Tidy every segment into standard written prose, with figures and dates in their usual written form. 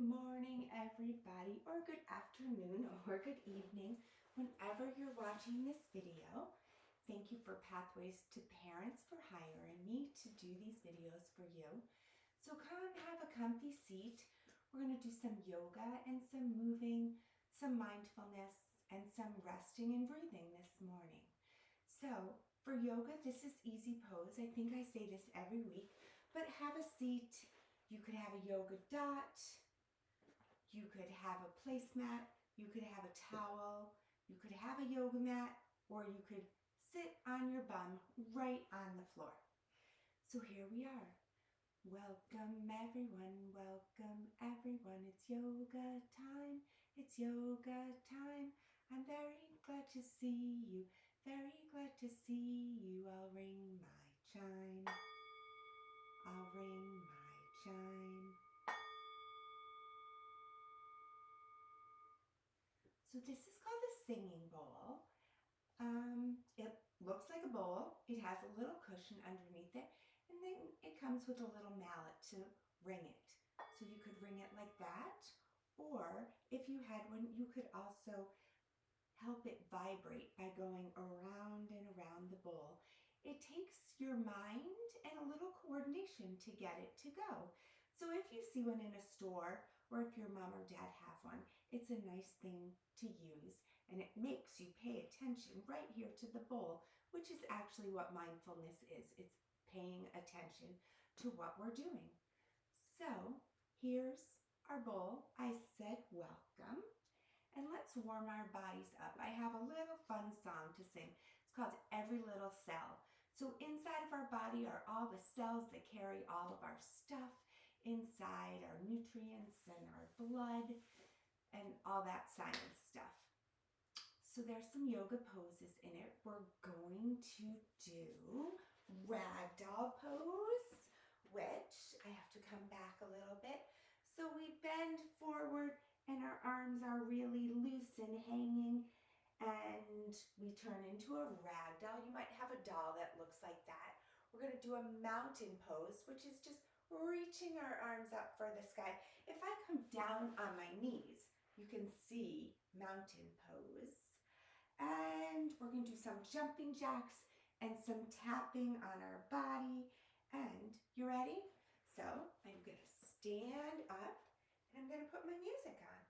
morning, everybody, or good afternoon, or good evening, whenever you're watching this video. Thank you for Pathways to Parents for hiring me to do these videos for you. So come have a comfy seat. We're going to do some yoga and some moving, some mindfulness, and some resting and breathing this morning. So for yoga, this is easy pose. I think I say this every week, but have a seat. You could have a yoga dot, you could have a placemat, you could have a towel, you could have a yoga mat, or you could sit on your bum right on the floor. So here we are. Welcome everyone, it's yoga time, it's yoga time. I'm very glad to see you, very glad to see you. I'll ring my chime, I'll ring my chime. So this is called a singing bowl. It looks like a bowl. It has a little cushion underneath it, and then it comes with a little mallet to ring it. So you could ring it like that, or if you had one, you could also help it vibrate by going around and around the bowl. It takes your mind and a little coordination to get it to go. So if you see one in a store, or if your mom or dad have one, it's a nice thing to use, and it makes you pay attention right here to the bowl, which is actually what mindfulness is. It's paying attention to what we're doing. So here's our bowl. I said welcome, and let's warm our bodies up. I have a little fun song to sing. It's called Every Little Cell. So inside of our body are all the cells that carry all of our stuff inside, our nutrients and our blood and all that science stuff. So there's some yoga poses in it. We're going to do ragdoll pose, which I have to come back a little bit. So we bend forward and our arms are really loose and hanging, and we turn into a ragdoll. You might have a doll that looks like that. We're going to do a mountain pose, which is just reaching our arms up for the sky. If I come down on my knees, you can see mountain pose. And we're going to do some jumping jacks and some tapping on our body. And you ready? So I'm going to stand up and I'm going to put my music on.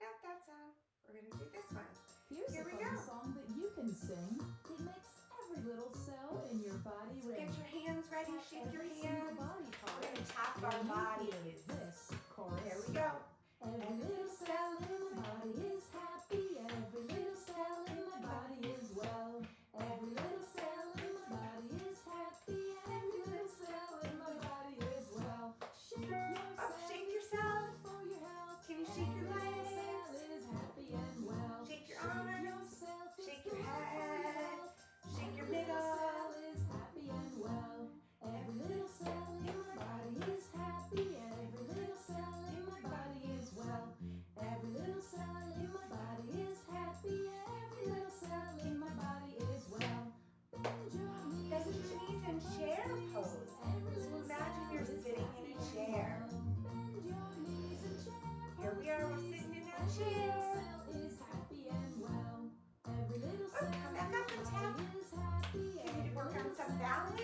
Not that song. We're going to do this one. Here's Here a we fun go. song that you can sing. It makes every little cell in your body So ring. get your hands ready, shake your Every single hands. body We're part. going to tap When our you hear bodies. This chorus. There we go. Every little cell in my body is happy. Every little cell in my body is well. Every little cell in my body is happy. Every little cell in my body is well. Shake yourself. Oh, shake yourself. For your health. Can you shake your Every little legs? cell is happy and well. Shake your arms. yourself. It's Shake your good for head. health. Shake your Every little middle. cell is happy and well. Every little cell in my body is happy. Every little cell in my body is well. Every little cell in my body is happy. Every little cell in my body is well. Bend your knees, Bend your knees and chair pose. So imagine you're sitting in a chair. Bend your knees and chair. Here we are, we're sitting in our Every little chair. cell is happy and well. Every little Oh, cell come back up and tap. is happy. Can you work on some balance?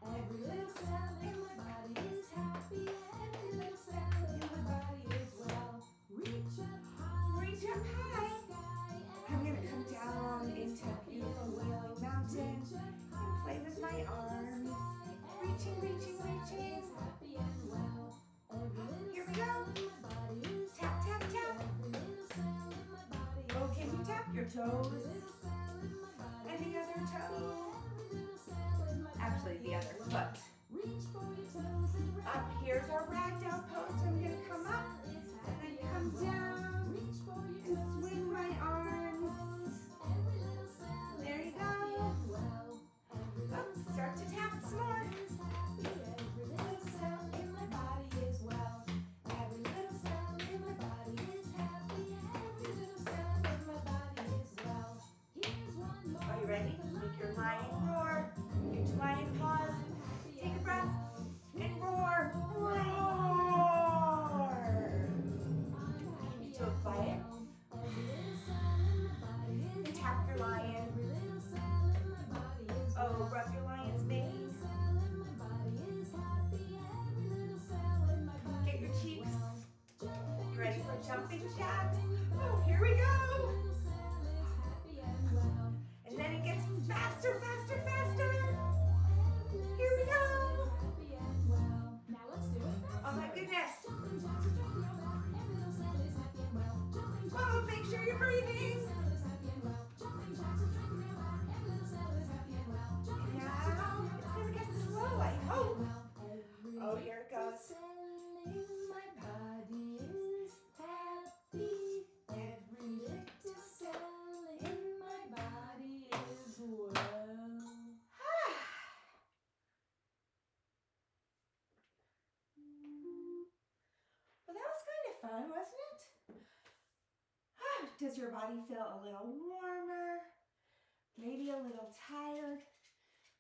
Every little cell in my body is happy. Every little cell in my body is well. Reach up high. Reach up high. I'm going to come down into beautiful Wheeling Mountain and play with my arms. Reaching, reaching, reaching. Happy and well. Here we go. Tap, tap, tap. Oh, can you tap your toes? And the other toe. Actually, the other foot. Up, here's our ragdoll pose. So I'm going to come up and then come down and swing my arms. There you go. Oh, start to tap some more. Every little cell in my body is well. Every little cell in my body is happy. Every little cell in my body is well. Here's one more. Are you ready? Make your lion roar. Get your lion pause. Take a breath and roar. your lion. Every little cell in my body is Oh, well. rub your lion's Every mane. little cell in my body is happy. Every little cell in my body Get your is cheeks. well. Jumping You ready for jacks, jumping Mr. jacks? Bobbin' your Oh, back. here we go. Every little cell is happy and well. And then it gets Jumping faster, jacks, faster, Mr. faster. Every little Here we go. cell is happy and well. Now let's do it faster. Oh my goodness. Jumping jacks, jumping your back. Every little cell is happy and well. Jumping jacks, Oh, make sure you're breathing. every little cell is happy and well. Jumping jacks, jumping your back. Every little cell is happy and well. Jumping jacks, Now jumping your it's back. gonna get Every little slow, cell I is happy hope. and well. Every Oh, here it little goes. cell in my body is happy. Every little cell in my body is well. Well, that was kind of fun, wasn't it? Does your body feel a little warmer? Maybe a little tired?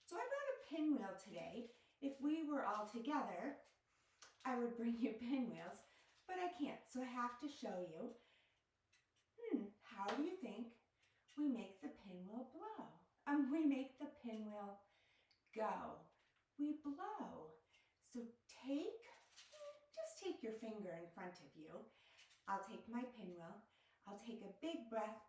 So I brought a pinwheel today. If we were all together, I would bring you pinwheels, but I can't, so I have to show you. How do you think we make the pinwheel blow? We make the pinwheel go. We blow. So just take your finger in front of you. I'll take my pinwheel. I'll take a big breath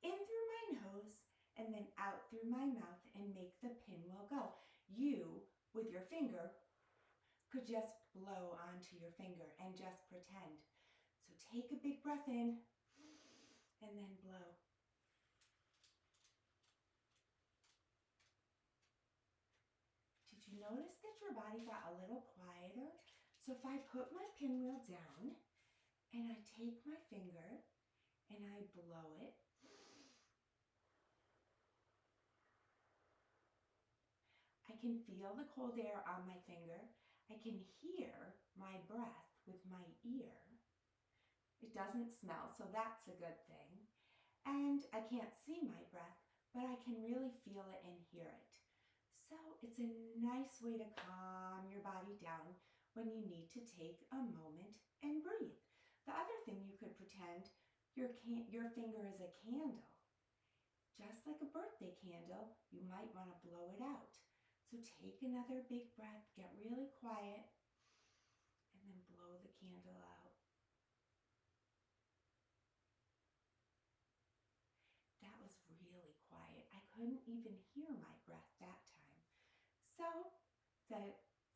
in through my nose and then out through my mouth and make the pinwheel go. You, with your finger, could just blow onto your finger and just pretend. So take a big breath in and then blow. Did you notice that your body got a little quieter? So if I put my pinwheel down and I take my finger and I blow it, I can feel the cold air on my finger. I can hear my breath with my ear. It doesn't smell, so that's a good thing. And I can't see my breath, but I can really feel it and hear it. So it's a nice way to calm your body down when you need to take a moment and breathe. The other thing you could pretend your finger is a candle. Just like a birthday candle, you might want to blow it out. So take another big breath, get really quiet, and then blow the candle out. That was really quiet. I couldn't even hear my breath that time. So,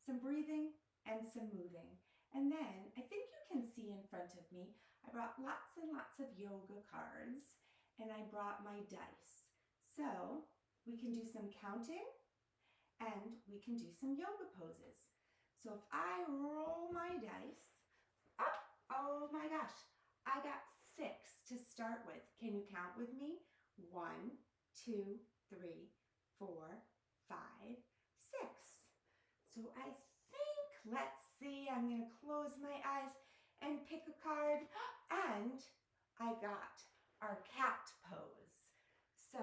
some breathing and some moving. And then, I think you can see in front of me, I brought lots and lots of yoga cards, and I brought my dice. So, we can do some counting, and we can do some yoga poses. So if I roll my dice, oh my gosh, I got 6 to start with. Can you count with me? 1, 2, 3, 4, 5, 6. So I think, let's see, I'm going to close my eyes and pick a card, and I got our cat pose. So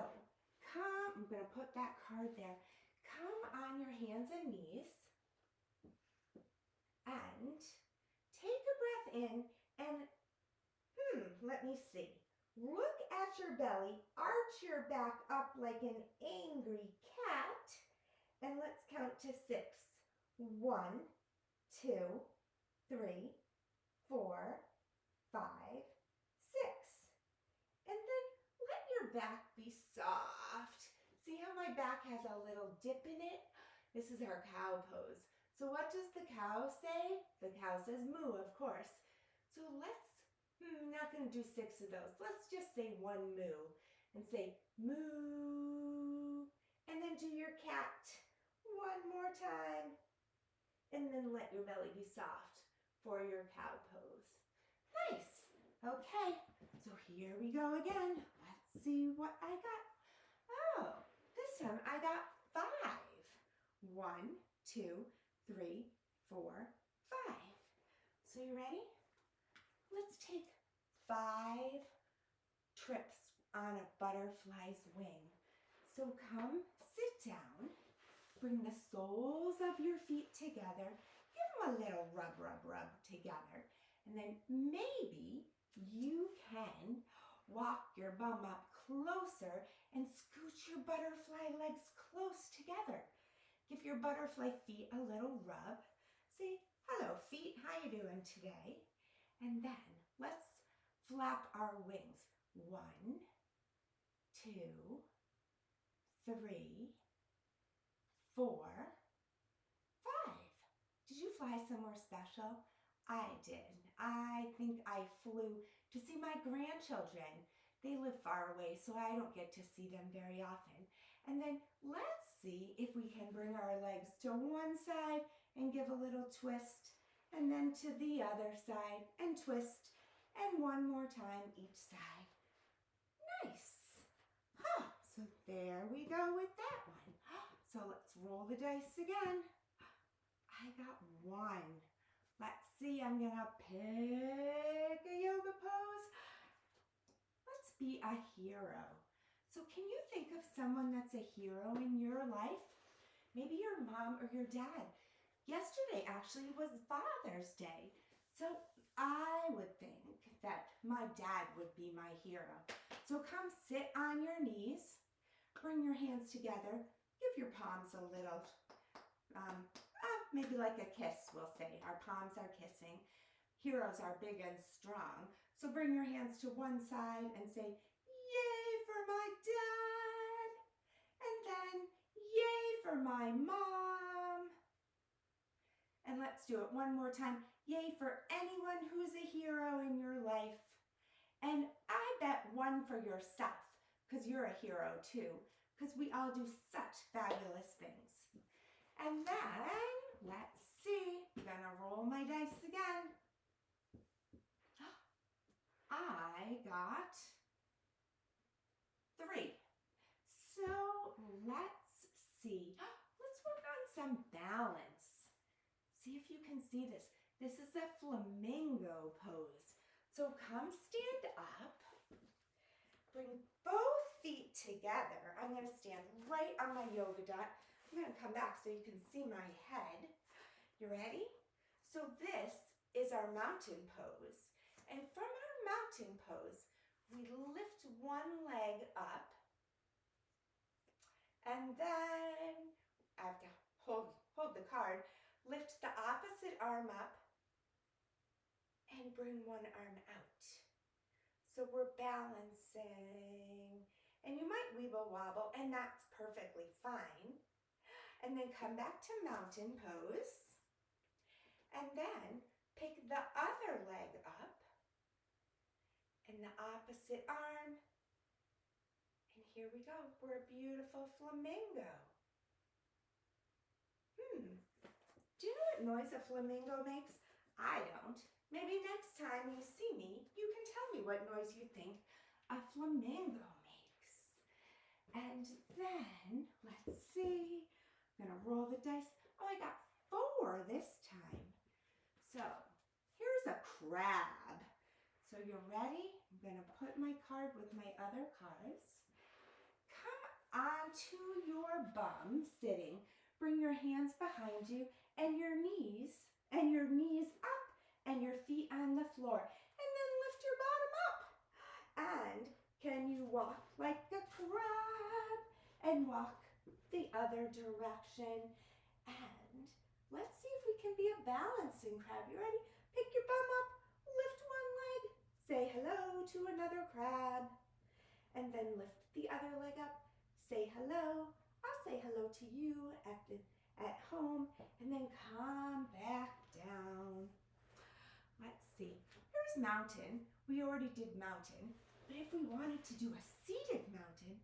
I'm going to put that card there. Come on your hands and knees and take a breath in and, let me see. Look at your belly, arch your back up like an angry cat, and let's count to 6. 1, 2, 3, 4, 5, 6. And then let your back be soft. See how my back has a little dip in it? This is our cow pose. So what does the cow say? The cow says moo, of course. So I'm not going to do 6 of those. Let's just say 1 moo and say moo. And then do your cat 1 more time. And then let your belly be soft for your cow pose. Nice. Okay, so here we go again. Let's see what I got. Oh, this time I got 5. 1, 2, 3, 4, 5. So you ready? Let's take 5 trips on a butterfly's wing. So come sit down, bring the soles of your feet together, give them a little rub together, and then maybe you can walk your bum up closer and scooch your butterfly legs close together. Give your butterfly feet a little rub. Say, hello feet, how you doing today? And then let's flap our wings. 1, 2, 3, 4, 5. Did you fly somewhere special? I did. I think I flew to see my grandchildren. They live far away, so I don't get to see them very often. And then let's see if we can bring our legs to one side and give a little twist, and then to the other side and twist, and one more time each side. Nice. So there we go with that one. So let's roll the dice again. I got 1. Let's see, I'm gonna pick a yoga pose. Let's be a hero. So can you think of someone that's a hero in your life? Maybe your mom or your dad. Yesterday actually was Father's Day. So I would think that my dad would be my hero. So come sit on your knees, bring your hands together, give your palms a little, maybe like a kiss, we'll say. Our palms are kissing. Heroes are big and strong. So bring your hands to one side and say, yay for my dad. And then, yay for my mom. And let's do it one more time. Yay for anyone who's a hero in your life. And I bet 1 for yourself, because you're a hero too, because we all do such fabulous things. And then, let's see, I'm gonna roll my dice again. I got 3. So let's see. Let's work on some balance. See if you can see this. This is a flamingo pose. So come stand up. Bring both feet together. I'm going to stand right on my yoga mat. I'm going to come back so you can see my head. You ready? So this is our mountain pose. And from our mountain pose, we lift one leg up. And then, I have to hold the card, lift the opposite arm up and bring one arm out. So we're balancing. And you might weeble wobble, and that's perfectly fine. And then come back to mountain pose. And then pick the other leg up and the opposite arm. And here we go. We're a beautiful flamingo. Do you know what noise a flamingo makes? I don't. Maybe next time you see me, you can tell me what noise you think a flamingo makes. And then, let's see. I'm gonna roll the dice. Oh, I got 4 this time. So, here's a crab. So you're ready? I'm gonna put my card with my other cards. Come onto your bum, sitting. Bring your hands behind you and your knees up and your feet on the floor. And then lift your bottom up. And can you walk like a crab and walk the other direction? And let's see if we can be a balancing crab. You ready? Pick your bum up, lift one leg, say hello to another crab. And then lift the other leg up, say hello. I'll say hello to you at home, and then come back down. Let's see. Here's mountain. We already did mountain, but if we wanted to do a seated mountain,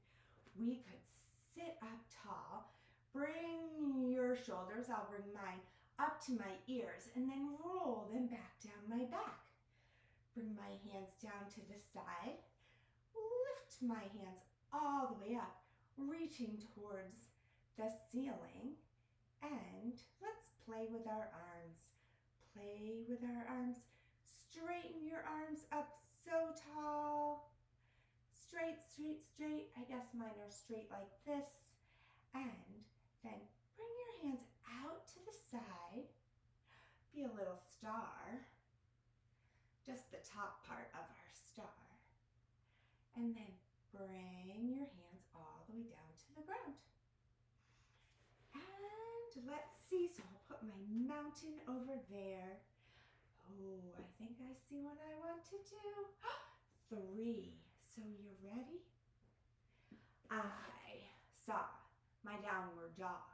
we could sit up tall, bring your shoulders, I'll bring mine up to my ears, and then roll them back down my back. Bring my hands down to the side, lift my hands all the way up, reaching towards the ceiling, and let's play with our arms. Play with our arms. Straighten your arms up so tall. Straight, straight, straight. I guess mine are straight like this. And then bring your hands out to the side. Be a little star. Just the top part of our star. And then bring your hands all the way down to the ground. And let's see, so I'll put my mountain over there. Oh, I think I see what I want to do. 3. So you ready? I saw my downward dog.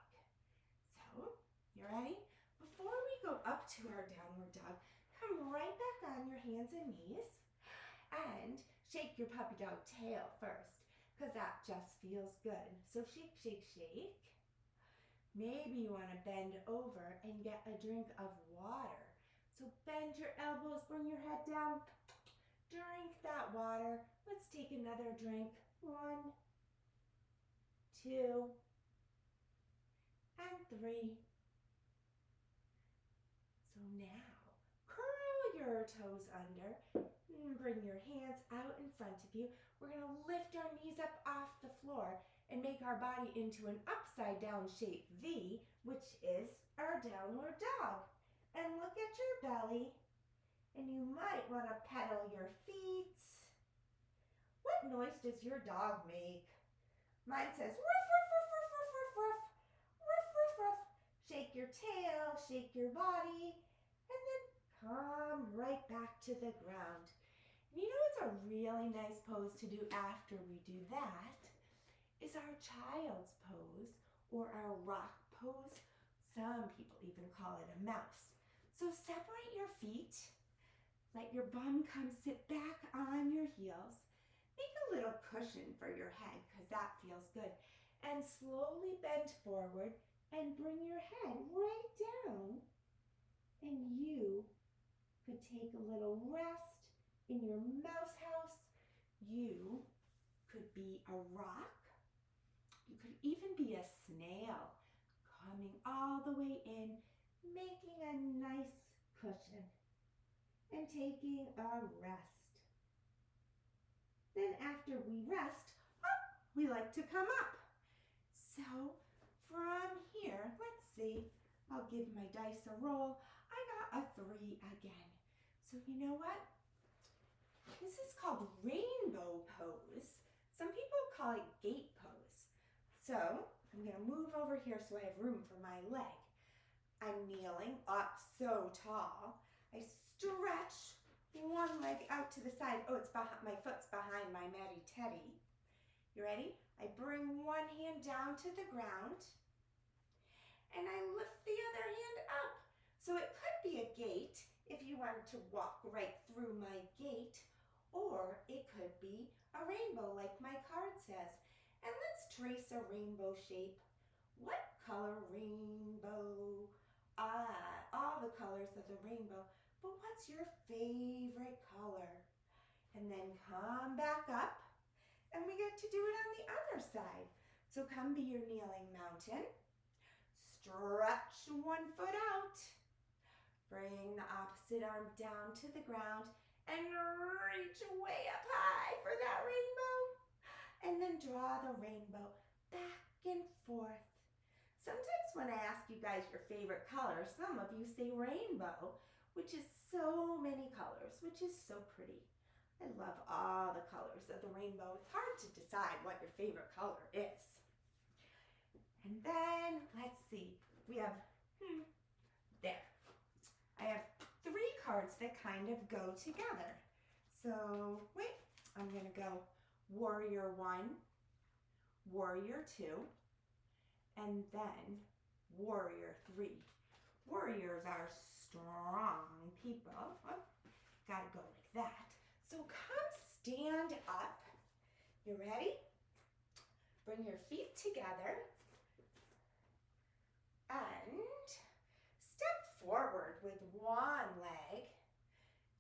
So, you ready? Before we go up to our downward dog, come right back on your hands and knees and shake your puppy dog tail first, because that just feels good. So shake, shake, shake. Maybe you want to bend over and get a drink of water. So bend your elbows, bring your head down, drink that water. Let's take another drink. 1, 2, and 3. So now, curl your toes under and bring your hands out in front of you. We're going to lift our knees up off the floor and make our body into an upside down shape V, which is our downward dog. And look at your belly, and you might want to pedal your feet. What noise does your dog make? Mine says ruff, ruff, ruff, ruff, ruff, ruff, ruff, ruff, ruff, ruff. Shake your tail, shake your body, and then come right back to the ground. And you know what's a really nice pose to do after we do that is our child's pose or our rock pose. Some people even call it a mouse. So separate your feet, let your bum come sit back on your heels. Make a little cushion for your head because that feels good. And slowly bend forward and bring your head right down. And you could take a little rest in your mouse house. You could be a rock. You could even be a snail, coming all the way in, making a nice cushion and taking a rest. Then after we rest, we like to come up. So from here, let's see, I'll give my dice a roll. I got a 3 again. So you know what? This is called rainbow pose. Some people call it gate pose. So I'm going to move over here so I have room for my leg. I'm kneeling up so tall. I stretch one leg out to the side. Oh, it's behind, my foot's behind my Matty Teddy. You ready? I bring one hand down to the ground and I lift the other hand up. So it could be a gate if you wanted to walk right through my gate, or it could be a rainbow like my card says. And let's trace a rainbow shape. What color rainbow? All the colors of the rainbow. But what's your favorite color? And then come back up, and we get to do it on the other side. So come be your kneeling mountain. Stretch one foot out. Bring the opposite arm down to the ground and reach way up high for that rainbow. And then draw the rainbow back and forth. Sometimes when I ask you guys your favorite color, some of you say rainbow, which is so many colors, which is so pretty. I love all the colors of the rainbow. It's hard to decide what your favorite color is. And then, let's see, we have, there. I have 3 cards that kind of go together. So, wait, I'm gonna go Warrior 1, Warrior 2, and then Warrior 3. Warriors are strong people. Oh, gotta go like that. So come stand up. You ready? Bring your feet together and step forward with one leg.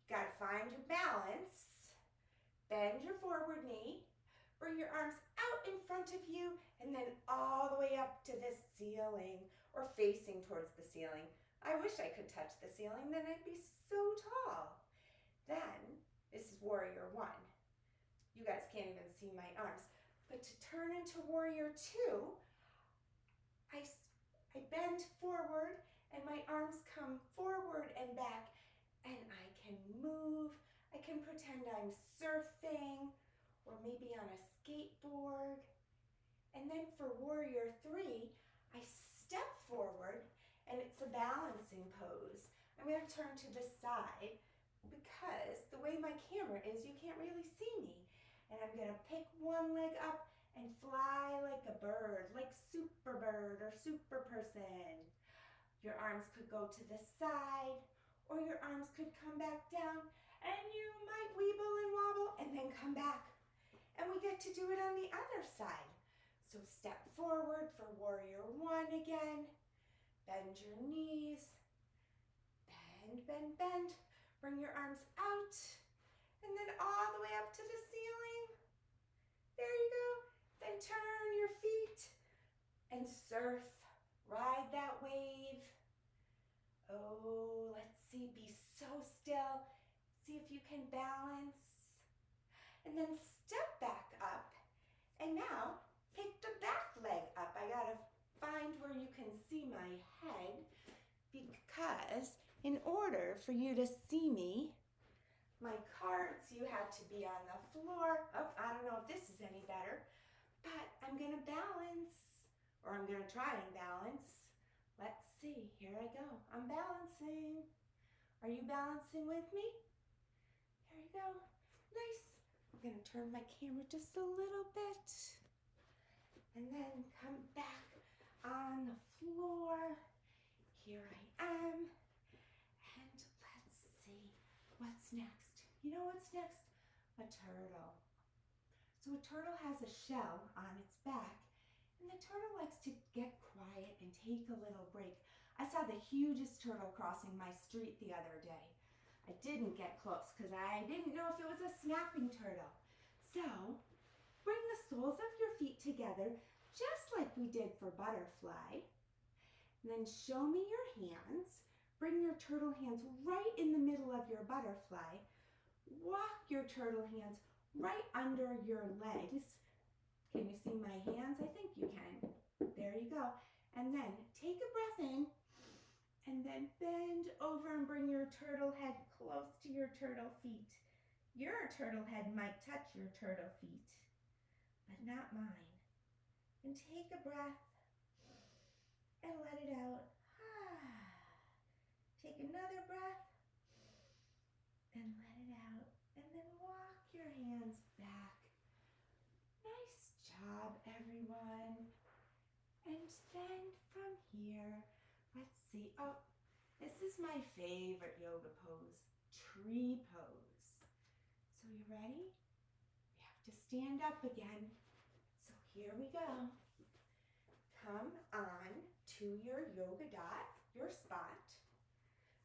You gotta find your balance. Bend your forward knee. Bring your arms out in front of you and then all the way up to the ceiling or facing towards the ceiling. I wish I could touch the ceiling, then I'd be so tall. Then, this is Warrior 1. You guys can't even see my arms. But to turn into Warrior 2, I bend forward and my arms come forward and back and I can move. I can pretend I'm surfing or maybe on a skateboard. And then for warrior 3, I step forward and it's a balancing pose. I'm going to turn to the side because the way my camera is, you can't really see me. And I'm going to pick one leg up and fly like a bird, like super bird or super person. Your arms could go to the side or your arms could come back down and you might weeble and wobble and then come back. And we get to do it on the other side. So step forward for warrior 1 again. Bend your knees. Bend, bend, bend. Bring your arms out. And then all the way up to the ceiling. There you go. Then turn your feet and surf. Ride that wave. Oh, let's see. Be so still. See if you can balance. And then step back up. And now pick the back leg up. I gotta find where you can see my head because in order for you to see me, my cards, you had to be on the floor. Oh, I don't know if this is any better, but I'm gonna balance, or I'm gonna try and balance. Let's see, here I go. I'm balancing. Are you balancing with me? Here you go. Nice. I'm gonna turn my camera just a little bit. And then come back on the floor. Here I am. And let's see, what's next? You know what's next? A turtle. So a turtle has a shell on its back, and the turtle likes to get quiet and take a little break. I saw the hugest turtle crossing my street the other day. I didn't get close because I didn't know if it was a snapping turtle. So, bring the soles of your feet together, just like we did for butterfly. And then show me your hands. Bring your turtle hands right in the middle of your butterfly. Walk your turtle hands right under your legs. Can you see my hands? I think you can. There you go. And then take a breath in and then bend over and bring your turtle head close to your turtle feet. Your turtle head might touch your turtle feet, but not mine. And take a breath and let it out. Take another breath and let it out. And then walk your hands back. Nice job, everyone. And then from here, let's see. Oh, this is my favorite yoga pose, tree pose. So you ready? We have to stand up again. So here we go. Come on to your yoga dot, your spot.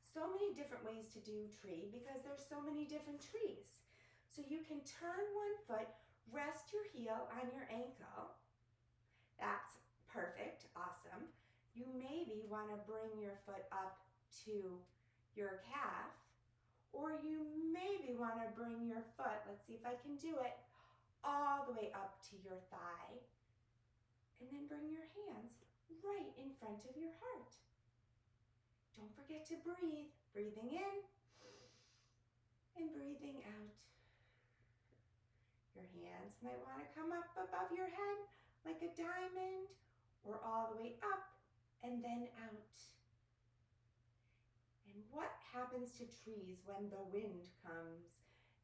So many different ways to do tree because there's so many different trees. So you can turn one foot, rest your heel on your ankle. That's perfect, awesome. You maybe want to bring your foot up to your calf, or you maybe want to bring your foot, let's see if I can do it, all the way up to your thigh. And then bring your hands right in front of your heart. Don't forget to breathe. Breathing in and breathing out. Your hands might want to come up above your head like a diamond, or all the way up and then out. And what happens to trees when the wind comes?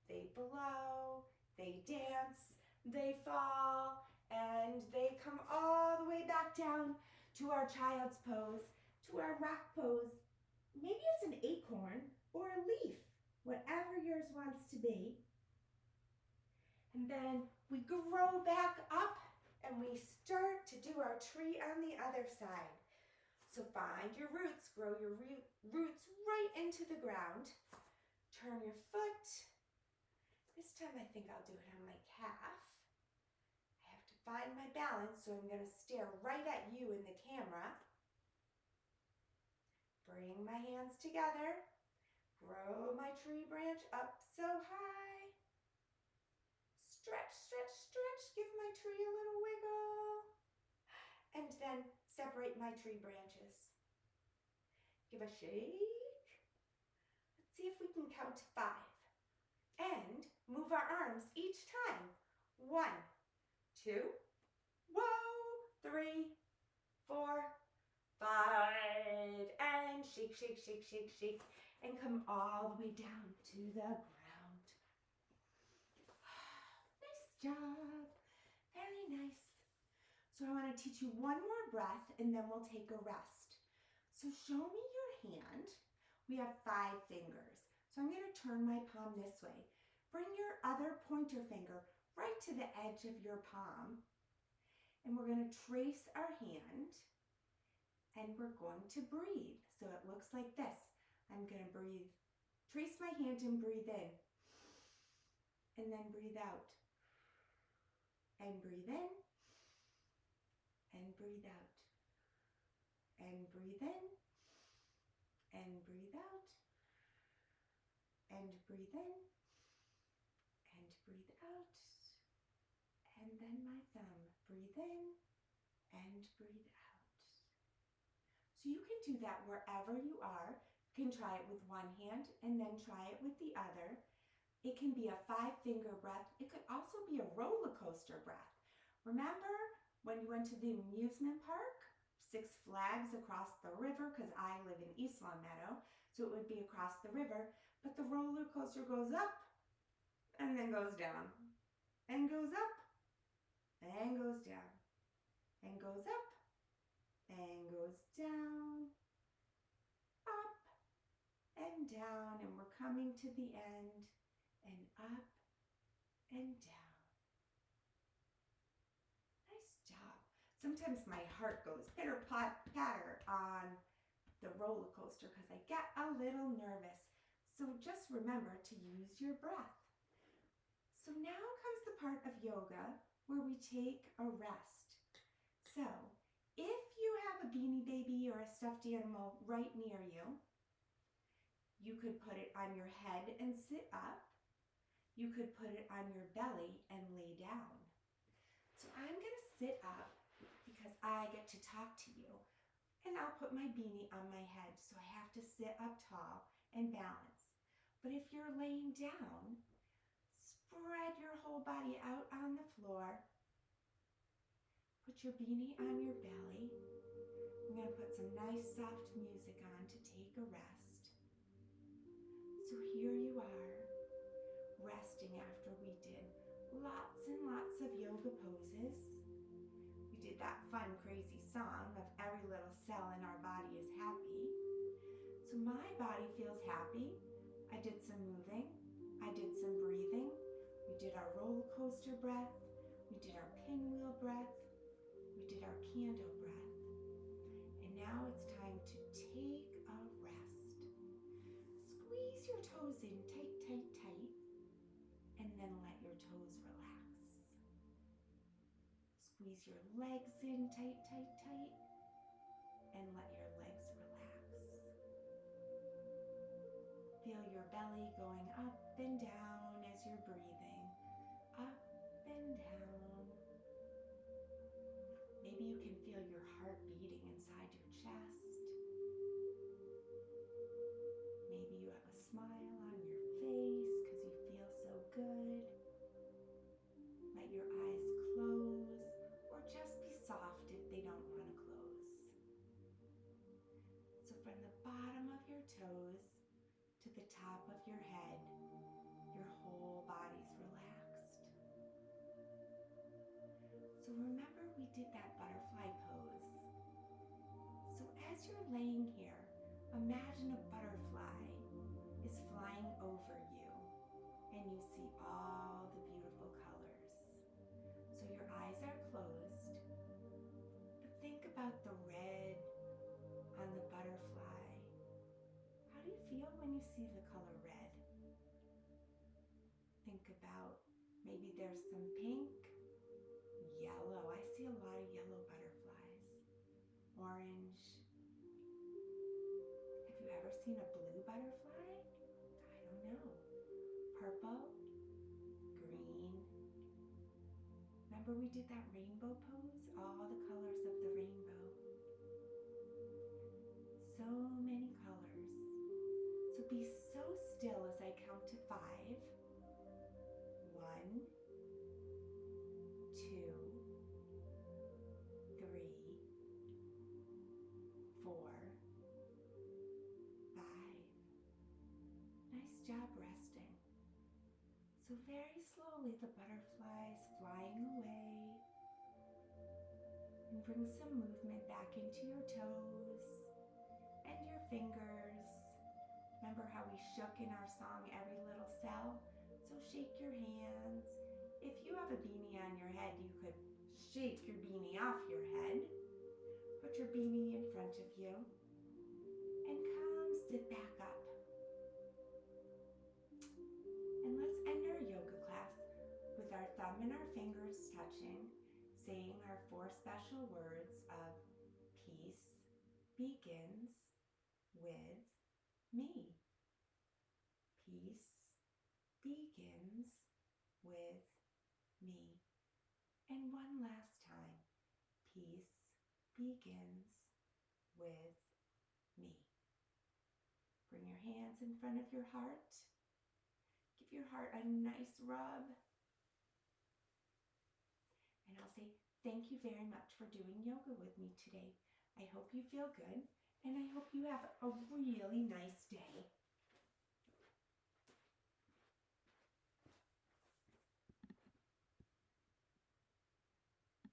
They blow, they dance, they fall, and they come all the way back down to our child's pose, to our rock pose. Maybe it's an acorn or a leaf, whatever yours wants to be. And then we grow back up and we start to do our tree on the other side. So find your roots, grow your roots right into the ground. Turn your foot. This time I think I'll do it on my calf. I have to find my balance, so I'm going to stare right at you in the camera. Bring my hands together. Grow my tree branch up so high. Stretch, stretch, stretch. Give my tree a little wiggle. And then separate my tree branches. Give a shake. Let's see if we can count to 5. And move our arms each time. 1, 2, whoa, 3, 4, 5, and shake, shake, shake, shake, shake, and come all the way down to the ground. Nice job. Very nice. So I want to teach you one more breath and then we'll take a rest. So show me your hand. We have 5 fingers. So I'm going to turn my palm this way. Bring your other pointer finger right to the edge of your palm. And we're going to trace our hand and we're going to breathe. So it looks like this. I'm going to breathe, trace my hand and breathe in. And then breathe out. And breathe in. And breathe out. And breathe in. And breathe out. And breathe in. And breathe out. And then my thumb. Breathe in and breathe out. So you can do that wherever you are. You can try it with one hand and then try it with the other. It can be a 5-finger breath. It could also be a roller coaster breath. Remember when you went to the amusement park? 6 Flags across the river, because I live in East Long Meadow, so it would be across the river, but the roller coaster goes up and then goes down and goes up and goes down and goes up and goes down, up and down, and we're coming to the end, and up and down. Nice job. Sometimes my heart goes pitter-patter on the roller coaster because I get a little nervous. So just remember to use your breath. So now comes the part of yoga where we take a rest. So if you have a Beanie Baby or a stuffed animal right near you, you could put it on your head and sit up. You could put it on your belly and lay down. So I'm going to sit up because I get to talk to you. And I'll put my beanie on my head, so I have to sit up tall and balance. But if you're laying down, spread your whole body out on the floor. Put your beanie on your belly. I'm going to put some nice soft music on to take a rest. So here you are, resting after we did lots and lots of yoga poses. We did that fun, crazy song of every little cell in our body is happy. So my body feels happy. I did some moving. I did some breathing. We did our roller coaster breath. We did our pinwheel breath. We did our candle breath. And now it's time to take a rest. Squeeze your toes in tight, tight, tight. And then let your toes relax. Squeeze your legs in tight, tight, tight. And let your legs relax. Feel your belly going up and down as you're breathing. Up and down. Maybe you can feel your heart beating inside your chest. Maybe you have a smile on your face because you feel so good. Let your eyes close or just be soft if they don't want to close. So from the bottom of your toes to the top of your head, your whole body's relaxed. So remember we did that butterfly pose. So as you're laying here, imagine a butterfly is flying over you and you see all the beautiful colors. So your eyes are closed, but think about the red on the butterfly. How do you feel when you see the color red? Think about maybe there's some pink, yellow. I see a lot of yellow butterflies. Orange. Have you ever seen a blue butterfly? I don't know. Purple, green. Remember we did that rainbow pose? All the colors of the rainbow. So many colors. So be so still as I count to 5. 1, very slowly the butterfly's flying away. And bring some movement back into your toes and your fingers. Remember how we shook in our song, Every Little Cell? So shake your hands. If you have a beanie on your head, you could shake your beanie off your head. Put your beanie in front of you and come sit back up. And let's end our yoga class with our thumb and our fingers touching, saying our 4 special words of peace begins with me. Peace begins with me. And one last time. Peace begins with me. Bring your hands in front of your heart. Give your heart a nice rub. And I'll say thank you very much for doing yoga with me today. I hope you feel good, and I hope you have a really nice day.